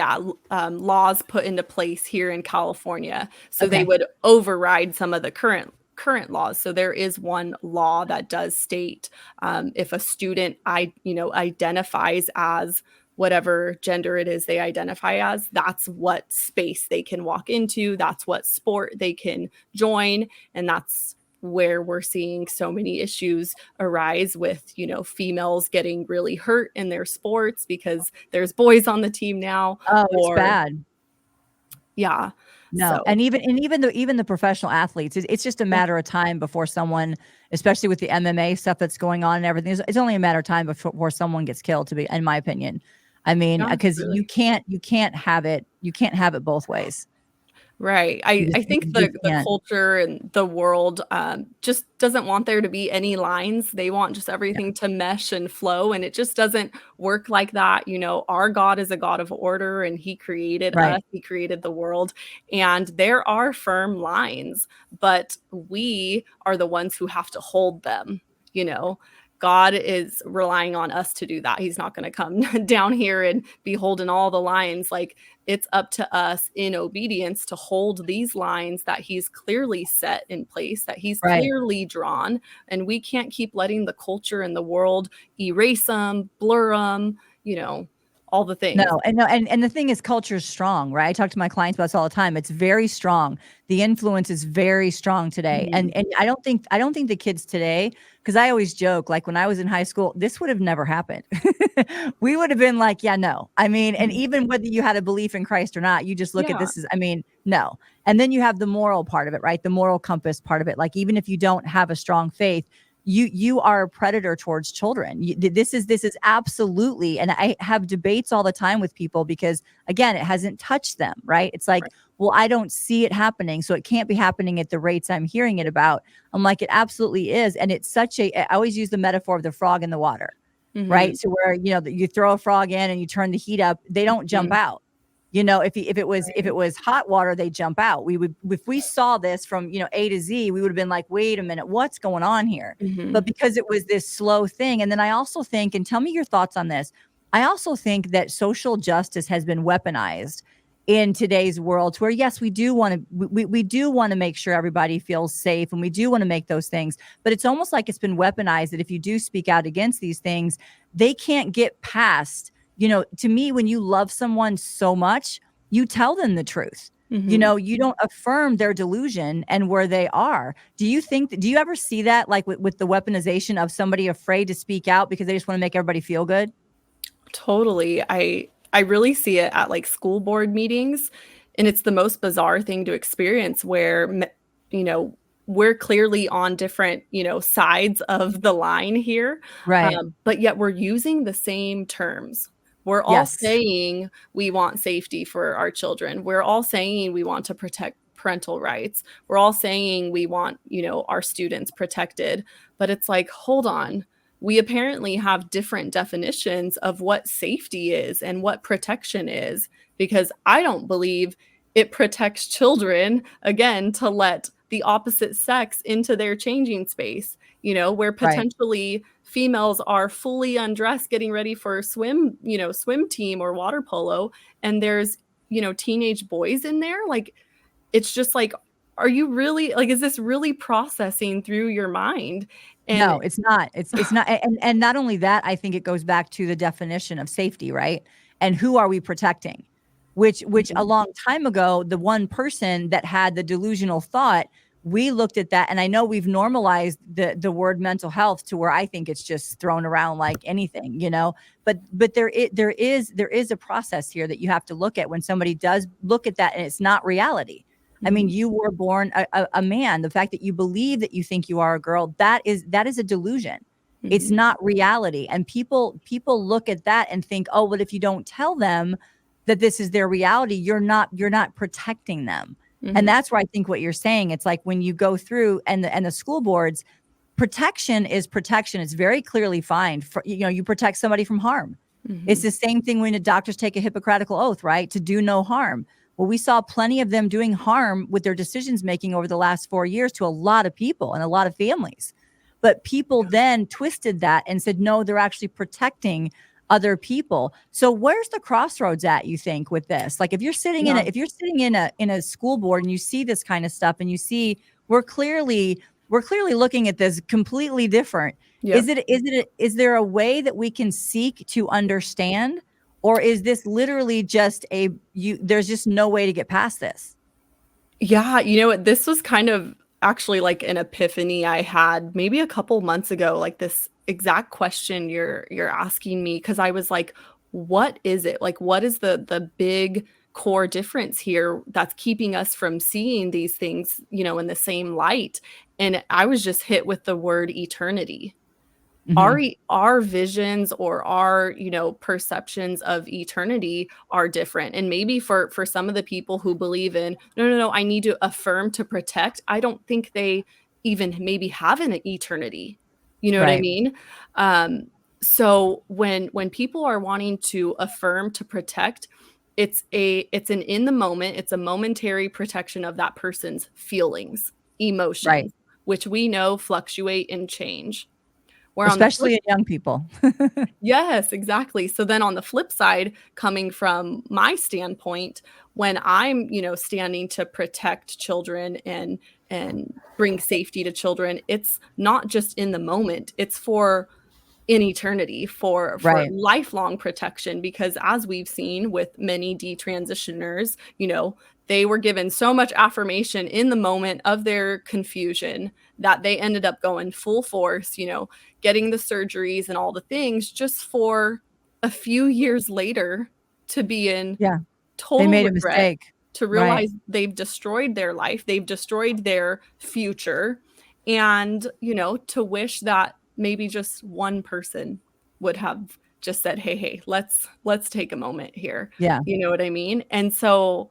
[SPEAKER 3] laws put into place here in California. So they would override some of the current laws. So there is one law that does state if a student identifies as whatever gender it is they identify as, that's what space they can walk into, that's what sport they can join, and that's where we're seeing so many issues arise with, females getting really hurt in their sports because there's boys on the team now.
[SPEAKER 1] Oh, it's bad.
[SPEAKER 3] Yeah.
[SPEAKER 1] No. And even the professional athletes, it's just a matter of time before someone, especially with the MMA stuff that's going on and everything, it's only a matter of time before someone gets killed, in my opinion. I mean, because you can't have it both ways.
[SPEAKER 3] Right. I think the culture and the world just doesn't want there to be any lines. They want just everything to mesh and flow. And it just doesn't work like that. Our God is a God of order, and he created us. He created the world. And there are firm lines, but we are the ones who have to hold them. God is relying on us to do that. He's not going to come down here and be holding all the lines. Like, it's up to us in obedience to hold these lines that he's clearly set in place, that he's clearly drawn. And we can't keep letting the culture and the world erase them, blur them, all the things.
[SPEAKER 1] And the thing is, culture is strong, right? I talk to my clients about this all the time. It's very strong. The influence is very strong today. And I don't think the kids today, because I always joke, like when I was in high school, this would have never happened. We would have been like, yeah, no. I mean, and even whether you had a belief in Christ or not, you just look at this as, no. And then you have the moral part of it, right? The moral compass part of it. Like, even if you don't have a strong faith, you are a predator towards children. This is absolutely, and I have debates all the time with people because, again, it hasn't touched them, right? It's like, well, I don't see it happening, so it can't be happening at the rates I'm hearing it about. I'm like, it absolutely is. And it's I always use the metaphor of the frog in the water, right? So where, you throw a frog in and you turn the heat up, they don't jump out. If it was hot water, they jump out. If we saw this from, A to Z, we would have been like, wait a minute, what's going on here? But because it was this slow thing. And then I also think, and tell me your thoughts on this, I also think that social justice has been weaponized in today's world, to where yes, we do want to we do want to make sure everybody feels safe, and we do want to make those things, but it's almost like it's been weaponized that if you do speak out against these things, they can't get past, to me, when you love someone so much, you tell them the truth.
[SPEAKER 3] Mhm.
[SPEAKER 1] You don't affirm their delusion and where they are. Do you ever see that, like with the weaponization of somebody afraid to speak out because they just want to make everybody feel good?
[SPEAKER 3] Totally. I really see it at like school board meetings, and it's the most bizarre thing to experience where you know we're clearly on different sides of the line here,
[SPEAKER 1] Right.
[SPEAKER 3] but yet we're using the same terms. We're all
[SPEAKER 1] Yes.
[SPEAKER 3] saying we want safety for our children. We're all saying we want to protect parental rights. We're all saying we want our students protected, but it's like, hold on, we apparently have different definitions of what safety is and what protection is, because I don't believe it protects children, again, to let the opposite sex into their changing space, where
[SPEAKER 1] Right.
[SPEAKER 3] potentially females are fully undressed getting ready for swim team or water polo, and there's, teenage boys in there. Like, it's just like, are you really like, is this really processing through your mind? And
[SPEAKER 1] No, it's not. It's not. And not only that, I think it goes back to the definition of safety, right? And who are we protecting? Which a
[SPEAKER 3] Mhm.
[SPEAKER 1] long time ago, the one person that had the delusional thought, we looked at that, and I know we've normalized the word mental health to where I think it's just thrown around like anything, But there is a process here that you have to look at when somebody does look at that and it's not reality. I mean,
[SPEAKER 3] Mhm.
[SPEAKER 1] you were born a man. The fact that you believe that you think you are a girl, that is a delusion. It's
[SPEAKER 3] Mhm.
[SPEAKER 1] not reality. And people look at that and think, oh, well, if you don't tell them that this is their reality, you're not protecting them. And
[SPEAKER 3] Mhm.
[SPEAKER 1] that's where I think what you're saying, it's like when you go through and the school boards, protection is protection. It's very clearly defined. You protect somebody from harm. It's
[SPEAKER 3] Mhm.
[SPEAKER 1] the same thing when the doctors take a Hippocratical oath, right? To do no harm. Well, we saw plenty of them doing harm with their decisions making over the last 4 years to a lot of people and a lot of families. But people
[SPEAKER 3] Yeah.
[SPEAKER 1] then twisted that and said, no, they're actually protecting other people. So where's the crossroads at, you think, with this? Like, if you're sitting in a
[SPEAKER 3] Yeah.
[SPEAKER 1] if you're sitting in a school board and you see this kind of stuff and you see we're clearly looking at this completely different.
[SPEAKER 3] Yep.
[SPEAKER 1] Is there a way that we can seek to understand, or is this literally just there's just no way to get past this?
[SPEAKER 3] Yeah, you know what? This was kind of actually like an epiphany I had maybe a couple months ago, like this exact question you're asking me, because I was like, what is it? Like, what is the big core difference here that's keeping us from seeing these things, in the same light? And I was just hit with the word eternity. our
[SPEAKER 1] Mhm.
[SPEAKER 3] e- our visions or our perceptions of eternity are different, and maybe for some of the people who believe in, no, no, no, I need to affirm to protect, I don't think they even maybe have an eternity. You know what I
[SPEAKER 1] Right.
[SPEAKER 3] mean? um so when people are wanting to affirm to protect, it's an in the moment, it's a momentary protection of that person's feelings,
[SPEAKER 1] Right.
[SPEAKER 3] emotions, which we know fluctuate and change. Where on the flip
[SPEAKER 1] Especially in young people.
[SPEAKER 3] Yes, exactly. So then on the flip side, coming from my standpoint, when I'm, standing to protect children and bring safety to children, it's not just in the moment, it's for in eternity, for
[SPEAKER 1] Right.
[SPEAKER 3] lifelong protection, because as we've seen with many detransitioners, they were given so much affirmation in the moment of their confusion that they ended up going full force, getting the surgeries and all the things, just for a few years later to be in
[SPEAKER 1] Yeah. They
[SPEAKER 3] total
[SPEAKER 1] made a
[SPEAKER 3] regret,
[SPEAKER 1] mistake.
[SPEAKER 3] to
[SPEAKER 1] Right.
[SPEAKER 3] realize they've destroyed their life, they've destroyed their future, and, to wish that maybe just one person would have just said, "Hey, hey, let's take a moment here."
[SPEAKER 1] Yeah.
[SPEAKER 3] You know what I mean? And so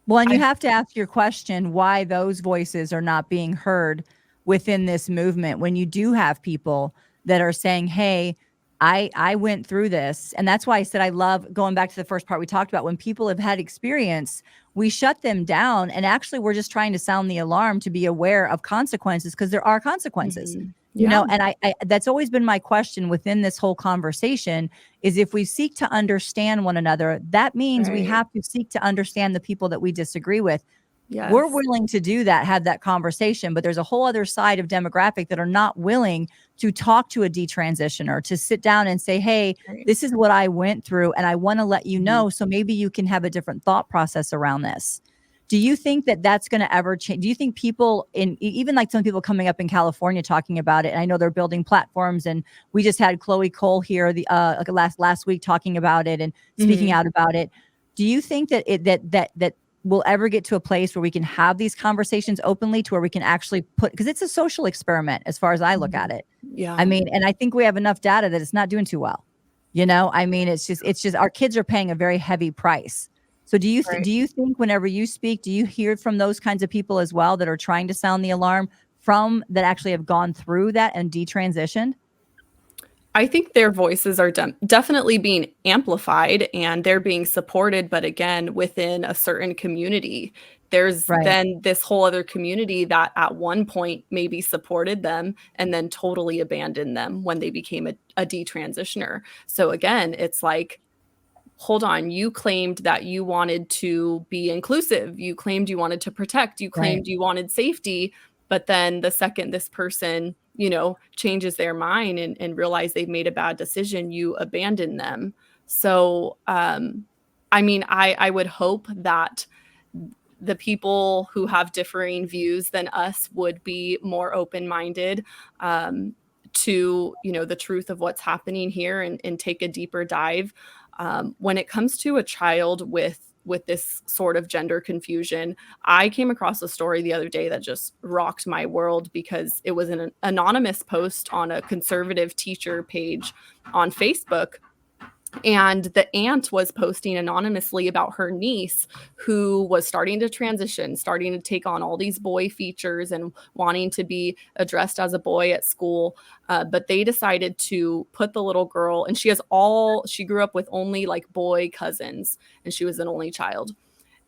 [SPEAKER 1] Well, and you
[SPEAKER 3] I
[SPEAKER 1] have to ask your question why those voices are not being heard within this movement when you do have people that are saying, "Hey, I went through this." And that's why I said I love going back to the first part we talked about. When people have had experience, we shut them down, and actually we're just trying to sound the alarm to be aware of consequences, because there are consequences.
[SPEAKER 3] Mhm.
[SPEAKER 1] You
[SPEAKER 3] Yeah.
[SPEAKER 1] know, and I that's always been my question within this whole conversation is if we seek to understand one another, that means we
[SPEAKER 3] Right.
[SPEAKER 1] have to seek to understand the people that we disagree with. We're
[SPEAKER 3] Yes.
[SPEAKER 1] willing to do that, have that conversation, but there's a whole other side of demographic that are not willing to talk to a detransitioner, to sit down and say, hey,
[SPEAKER 3] Right.
[SPEAKER 1] this is what I went through, and I want to let you
[SPEAKER 2] Mhm.
[SPEAKER 1] know, so maybe you can have a different thought process around this. Do you think that that's going to ever change? Do you think people even like some people coming up in California talking about it? And I know they're building platforms, and we just had Chloe Cole here like last week talking about it and speaking
[SPEAKER 3] Mhm.
[SPEAKER 1] out about it. Do you think that that we'll ever get to a place where we can have these conversations openly, to where we can actually because it's a social experiment as far as I look at
[SPEAKER 3] Mhm.
[SPEAKER 1] it. I
[SPEAKER 3] Yeah.
[SPEAKER 1] mean, and I think we have enough data that it's not doing too well. You know, I mean, it's just our kids are paying a very heavy price. So
[SPEAKER 3] Right.
[SPEAKER 1] do you think whenever you speak, do you hear from those kinds of people as well that are trying to sound the alarm from that actually have gone through that and detransitioned?
[SPEAKER 3] I think their voices are definitely being amplified and they're being supported, but again, within a certain community. There's
[SPEAKER 1] Right.
[SPEAKER 3] then this whole other community that at one point maybe supported them and then totally abandoned them when they became a detransitioner. So again, it's like, hold on, you claimed that you wanted to be inclusive, you claimed you wanted to protect, you
[SPEAKER 1] Right.
[SPEAKER 3] claimed you wanted safety, but then the second this person, changes their mind and realize they've made a bad decision, you abandon them. So, I mean, I would hope that the people who have differing views than us would be more open-minded to the truth of what's happening here and take a deeper dive when it comes to a child with this sort of gender confusion. I came across a story the other day that just rocked my world because it was an anonymous post on a conservative teacher page on Facebook, and the aunt was posting anonymously about her niece who was starting to transition, starting to take on all these boy features and wanting to be addressed as a boy at school. But they decided to put the little girl, and she grew up with only like boy cousins, and she was an only child.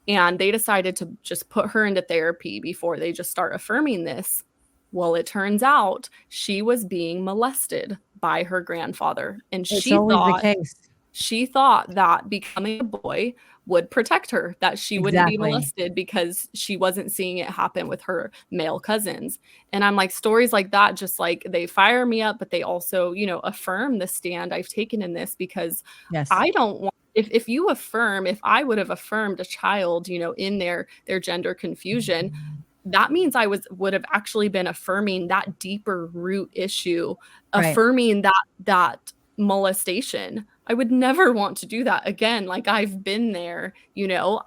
[SPEAKER 3] And they decided to just put her into therapy before they just start affirming this. Well, it turns out she was being molested by her grandfather, and
[SPEAKER 1] It's always the case.
[SPEAKER 3] she thought that becoming a boy would protect her, that she wouldn't be
[SPEAKER 1] Exactly.
[SPEAKER 3] molested because she wasn't seeing it happen with her male cousins. And I'm like, stories like that, just like they fire me up, but they also, affirm the stand I've taken in this because
[SPEAKER 1] Yes.
[SPEAKER 3] I don't want if I would have affirmed a child, in their gender confusion, that means would have actually been affirming that deeper root issue,
[SPEAKER 1] Right.
[SPEAKER 3] affirming that molestation. I would never want to do that again. Like I've been there,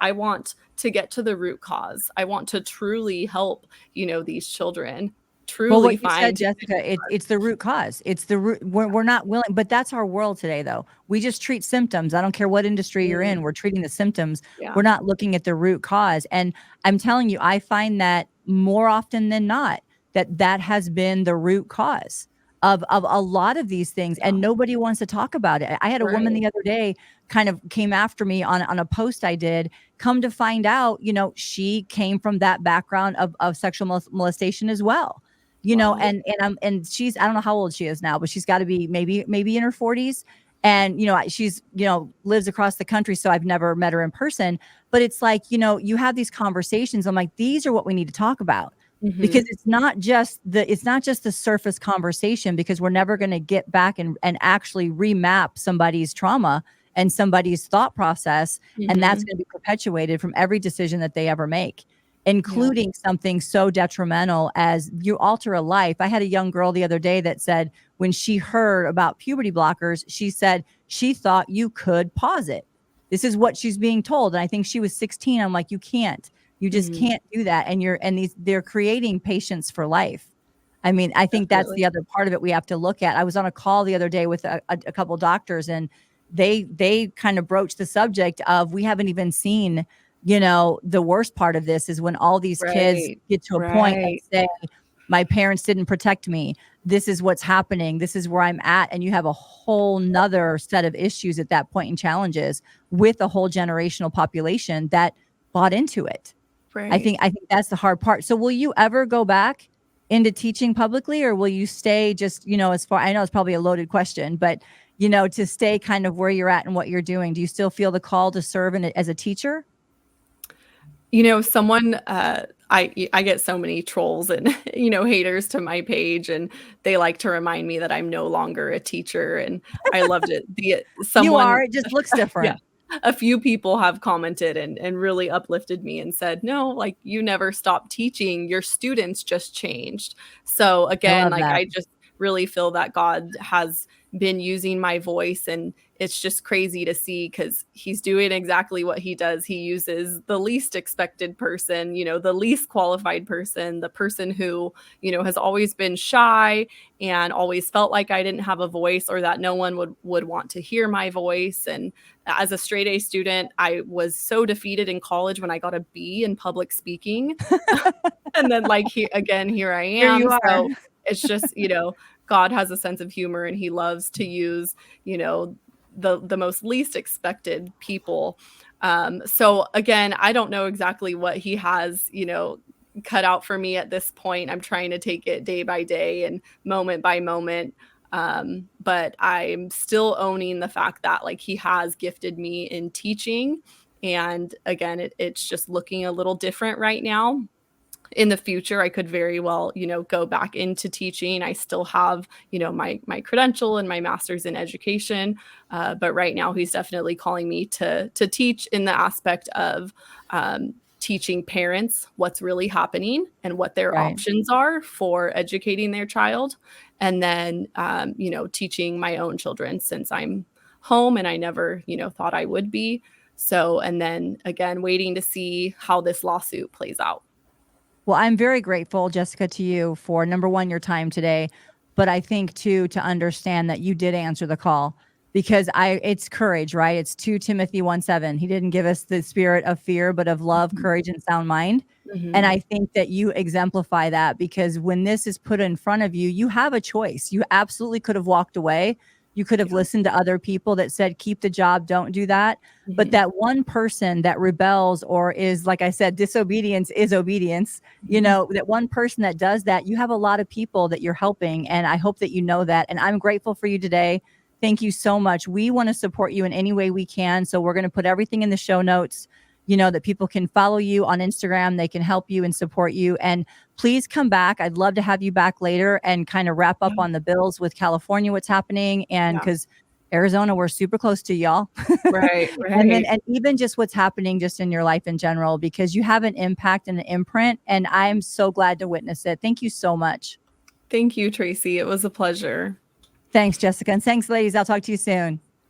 [SPEAKER 3] I want to get to the root cause. I want to truly help, these children
[SPEAKER 1] Well,
[SPEAKER 3] truly
[SPEAKER 1] what you said,
[SPEAKER 3] find.
[SPEAKER 1] Jessica, it's the root cause. It's the root. We're not willing, but that's our world today, though. We just treat symptoms. I don't care what industry you're
[SPEAKER 3] Mm,
[SPEAKER 1] in. We're treating the symptoms.
[SPEAKER 3] yeah.
[SPEAKER 1] We're not looking at the root cause. And I'm telling you, I find that more often than not, that has been the root cause of a lot of these things,
[SPEAKER 3] Yeah.
[SPEAKER 1] and nobody wants to talk about it. I had a woman
[SPEAKER 3] Right.
[SPEAKER 1] the other day kind of came after me on a post I did. Come to find out, she came from that background of sexual molestation as well.
[SPEAKER 3] Wow.
[SPEAKER 1] And she's, I don't know how old she is now, but she's got to be maybe in her 40s. And she's lives across the country, so I've never met her in person. But it's like, you have these conversations. I'm like, these are what we need to talk about, because
[SPEAKER 3] Mhm.
[SPEAKER 1] it's not just the surface conversation, because we're never going to get back and actually remap somebody's trauma and somebody's thought process, and that's
[SPEAKER 3] Mhm.
[SPEAKER 1] going to be perpetuated from every decision that they ever make,
[SPEAKER 3] Yeah.
[SPEAKER 1] including something so detrimental as you alter a life. I had a young girl the other day that said when she heard about puberty blockers, she said she thought you could pause it. This is what she's being told. And I think she was 16. I'm like, you can't. You just
[SPEAKER 3] Mhm.
[SPEAKER 1] can't do that. They're creating patients for life. I mean, I think that's
[SPEAKER 3] Definitely.
[SPEAKER 1] the other part of it we have to look at. I was on a call the other day with a couple doctors, and they kind of broached the subject of, we haven't even seen, the worst part of this is when all these kids
[SPEAKER 3] Right.
[SPEAKER 1] get to a point and
[SPEAKER 3] Right.
[SPEAKER 1] say, my parents didn't protect me. This is what's happening. This is where I'm at. And you have a whole nother set of issues at that point and challenges with a whole generational population that bought into it. I
[SPEAKER 3] Right.
[SPEAKER 1] think I think that's the hard part. So will you ever go back into teaching publicly, or will you stay just, as far, I know it's probably a loaded question, but, to stay kind of where you're at and what you're doing? Do you still feel the call to serve as a teacher?
[SPEAKER 3] Someone, I get so many trolls and, haters to my page, and they like to remind me that I'm no longer a teacher. And I loved it.
[SPEAKER 1] You are, it just looks different.
[SPEAKER 3] Yeah, a few people have commented and really uplifted me and said, no, like, you never stopped teaching. Your students just changed. So again, like, I just really feel that God has been using my voice, and it's just crazy to see, because he's doing exactly what he does. He uses the least expected person, the least qualified person, the person who, has always been shy and always felt like I didn't have a voice, or that no one would want to hear my voice. And as a straight A student, I was so defeated in college when I got a B in public speaking. And then, like, here I am.
[SPEAKER 1] Here you are.
[SPEAKER 3] So it's just, God has a sense of humor, and he loves to use, the most least expected people. So again, I don't know exactly what he has, cut out for me at this point. I'm trying to take it day by day and moment by moment. But I'm still owning the fact that, like, he has gifted me in teaching. And again, it's just looking a little different right now. In the future, I could very well, go back into teaching. I still have, my credential and my master's in education. But right now, he's definitely calling me to teach in the aspect of teaching parents what's really happening and what their options are for educating their child. And then, teaching my own children, since I'm home and I never, thought I would be. So, and then again, waiting to see how this lawsuit plays out.
[SPEAKER 1] Well, I'm very grateful, Jessica, to you for, number one, your time today, but I think too, to understand that you did answer the call, because it's courage, right? It's 2 Timothy 1:7. He didn't give us the spirit of fear, but of love, courage, and sound mind.
[SPEAKER 3] Mm-hmm.
[SPEAKER 1] And I think that you exemplify that, because when this is put in front of you, you have a choice. You absolutely could have walked away. You could have listened to other people that said, keep the job, don't do that. Mm-hmm. But that one person that rebels, or is, like I said, disobedience is obedience,
[SPEAKER 3] Mm-hmm.
[SPEAKER 1] that one person that does that, you have a lot of people that you're helping. And I hope that you know that. And I'm grateful for you today. Thank you so much. We want to support you in any way we can. So we're going to put everything in the show notes, that people can follow you on Instagram. They can help you and support you. And please come back. I'd love to have you back later and kind of wrap up on the bills with California, what's happening. And because Arizona, we're super close to y'all.
[SPEAKER 3] Right.
[SPEAKER 1] And even just what's happening just in your life in general, because you have an impact and an imprint. And I'm so glad to witness it. Thank you so much.
[SPEAKER 3] Thank you, Tracey. It was a pleasure.
[SPEAKER 1] Thanks, Jessica. And thanks, ladies. I'll talk to you soon.